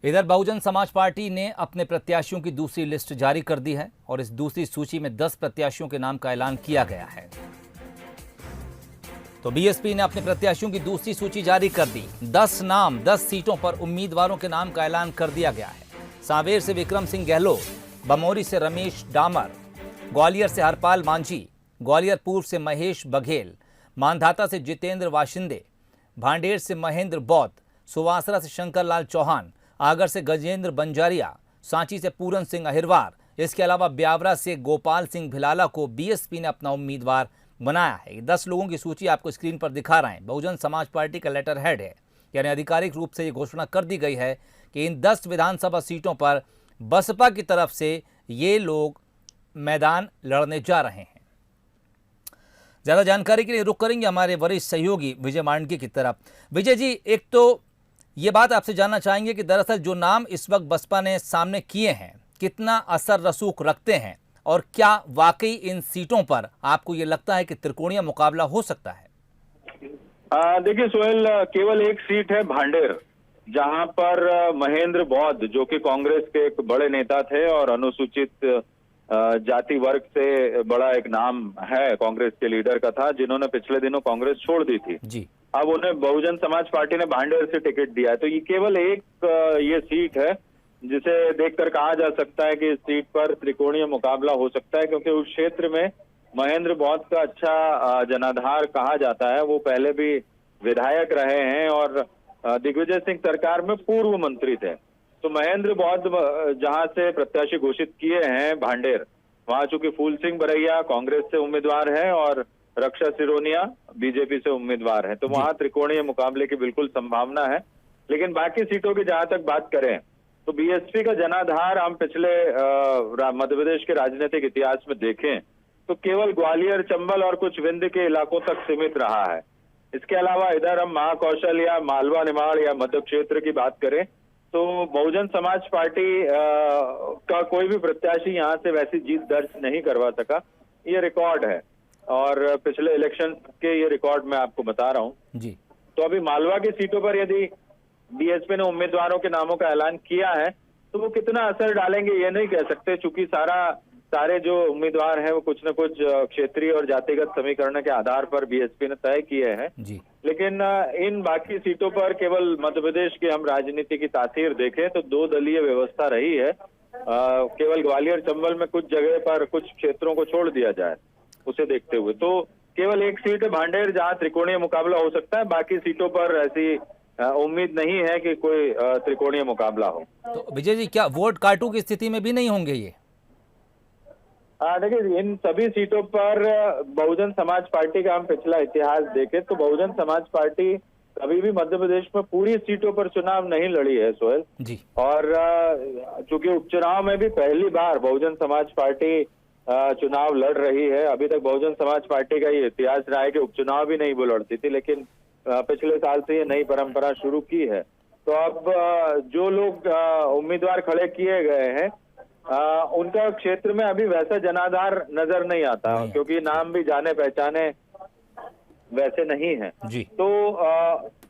इधर बहुजन समाज पार्टी ने अपने प्रत्याशियों की दूसरी लिस्ट जारी कर दी है और इस दूसरी सूची में 10 प्रत्याशियों के नाम का ऐलान किया गया है। तो बीएसपी ने अपने प्रत्याशियों की दूसरी सूची जारी कर दी। 10 नाम 10 सीटों पर उम्मीदवारों के नाम का ऐलान कर दिया गया है। सांवेर से विक्रम सिंह गहलोत, बमोरी से रमेश डामर, ग्वालियर से हरपाल मांझी, ग्वालियर पूर्व से महेश बघेल, मांधाता से जितेंद्र वाशिंदे, भांडेर से महेंद्र बौद्ध, सुवासरा से शंकर लाल चौहान, आगर से गजेंद्र बंजारिया, सांची से पूरन सिंह अहिरवार, इसके अलावा ब्यावरा से गोपाल सिंह भिलाला को बीएसपी ने अपना उम्मीदवार बनाया है। 10 लोगों की सूची आपको स्क्रीन पर दिखा रहे हैं। बहुजन समाज पार्टी का लेटर हेड है, यानी आधिकारिक रूप से ये घोषणा कर दी गई है कि इन 10 विधानसभा सीटों पर बसपा की तरफ से ये लोग मैदान लड़ने जा रहे हैं। ज्यादा जानकारी के लिए रुख करेंगे हमारे वरिष्ठ सहयोगी विजय मांडके की तरफ। विजय जी, एक तो ये बात आपसे जानना चाहेंगे कि दरअसल जो नाम इस वक्त बसपा ने सामने किए हैं कितना असर रसूख रखते हैं और क्या वाकई इन सीटों पर आपको ये लगता है कि त्रिकोणीय मुकाबला हो सकता है? देखिए सोहेल, केवल एक सीट है भांडेर, जहां पर महेंद्र बौद्ध जो कि कांग्रेस के एक बड़े नेता थे और अनुसूचित जाति वर्ग से बड़ा एक नाम है कांग्रेस के लीडर का था, जिन्होंने पिछले दिनों कांग्रेस छोड़ दी थी जी। अब उन्हें बहुजन समाज पार्टी ने भांडेर से टिकट दिया है। तो ये केवल एक ये सीट है जिसे देखकर कहा जा सकता है कि इस सीट पर त्रिकोणीय मुकाबला हो सकता है, क्योंकि उस क्षेत्र में महेंद्र बौद्ध का अच्छा जनाधार कहा जाता है। वो पहले भी विधायक रहे हैं और दिग्विजय सिंह सरकार में पूर्व मंत्री थे। तो महेंद्र बौद्ध जहां से प्रत्याशी घोषित किए हैं भांडेर, वहां चूंकि फूल सिंह बरैया कांग्रेस से उम्मीदवार है और रक्षा सिरोनिया बीजेपी से उम्मीदवार है, तो वहां त्रिकोणीय मुकाबले की बिल्कुल संभावना है। लेकिन बाकी सीटों की जहां तक बात करें तो बीएसपी का जनाधार हम पिछले मध्य प्रदेश के राजनीतिक इतिहास में देखें तो केवल ग्वालियर, चंबल और कुछ विंध्य के इलाकों तक सीमित रहा है। इसके अलावा इधर हम महाकौशल या मालवा निमाड़ या मध्य क्षेत्र की बात करें तो बहुजन समाज पार्टी का कोई भी प्रत्याशी यहाँ से वैसी जीत दर्ज नहीं करवा सका। ये रिकॉर्ड है और पिछले इलेक्शन के ये रिकॉर्ड मैं आपको बता रहा हूँ जी। तो अभी मालवा की सीटों पर यदि बीएसपी ने उम्मीदवारों के नामों का ऐलान किया है तो वो कितना असर डालेंगे ये नहीं कह सकते, चूंकि सारे जो उम्मीदवार हैं वो कुछ न कुछ क्षेत्रीय और जातिगत समीकरण के आधार पर बीएसपी ने तय किए हैं जी। लेकिन इन बाकी सीटों पर केवल मध्य प्रदेश की हम राजनीति की तासीर देखें तो 2 दलीय व्यवस्था रही है। केवल ग्वालियर चंबल में कुछ जगह पर कुछ क्षेत्रों को छोड़ दिया जाए उसे देखते हुए तो केवल एक सीट है भांडेर जहां त्रिकोणीय मुकाबला हो सकता है। बाकी सीटों पर ऐसी उम्मीद नहीं है कि कोई त्रिकोणीय मुकाबला हो। तो विजय जी, क्या वोट काटू की स्थिति में भी नहीं होंगे ये? देखिए, इन सभी सीटों पर बहुजन समाज पार्टी का हम पिछला इतिहास देखें तो बहुजन समाज पार्टी कभी भी मध्य प्रदेश में पूरी सीटों पर चुनाव नहीं लड़ी है सोहेल जी। और चूंकि उपचुनाव में भी पहली बार बहुजन समाज पार्टी चुनाव लड़ रही है। अभी तक बहुजन समाज पार्टी का ये इतिहास रहा है कि उपचुनाव भी नहीं वो लड़ती थी, लेकिन पिछले साल से ये नई परंपरा शुरू की है। तो अब जो लोग उम्मीदवार खड़े किए गए हैं उनका क्षेत्र में अभी वैसा जनाधार नजर नहीं आता क्योंकि नाम भी जाने पहचाने वैसे नहीं है जी। तो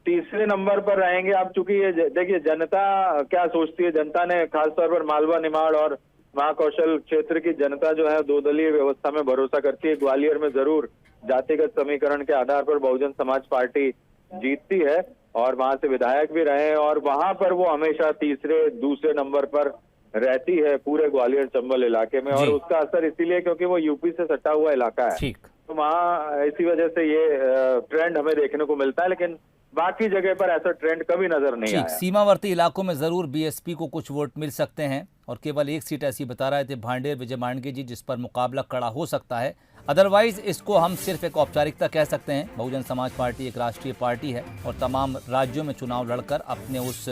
तीसरे नंबर पर रहेंगे आप। चूंकि ये देखिए जनता क्या सोचती है, जनता ने खासतौर पर मालवा निमाड़ और महाकौशल क्षेत्र की जनता जो है 2 दलीय व्यवस्था में भरोसा करती है। ग्वालियर में जरूर जातिगत समीकरण के आधार पर बहुजन समाज पार्टी जीतती है और वहां से विधायक भी रहे हैं और वहां पर वो हमेशा तीसरे दूसरे नंबर पर रहती है पूरे ग्वालियर चंबल इलाके में। और उसका असर इसीलिए क्योंकि वो यूपी से सटा हुआ इलाका है तो वहाँ इसी वजह से ये ट्रेंड हमें देखने को मिलता है, लेकिन बाकी जगह पर ऐसा ट्रेंड कभी नजर नहीं आया। सीमावर्ती इलाकों में जरूर बीएसपी को कुछ वोट मिल सकते हैं और केवल एक सीट ऐसी बता रहे थे भांडेर विजय मांडके जी जिस पर मुकाबला कड़ा हो सकता है। अदरवाइज इसको हम सिर्फ एक औपचारिकता कह सकते हैं। बहुजन समाज पार्टी एक राष्ट्रीय पार्टी है और तमाम राज्यों में चुनाव लड़कर अपने उस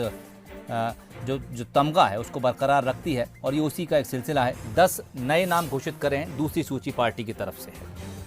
जो तमगा है उसको बरकरार रखती है और ये उसी का एक सिलसिला है। 10 नए नाम घोषित करे हैं, दूसरी सूची पार्टी की तरफ से है।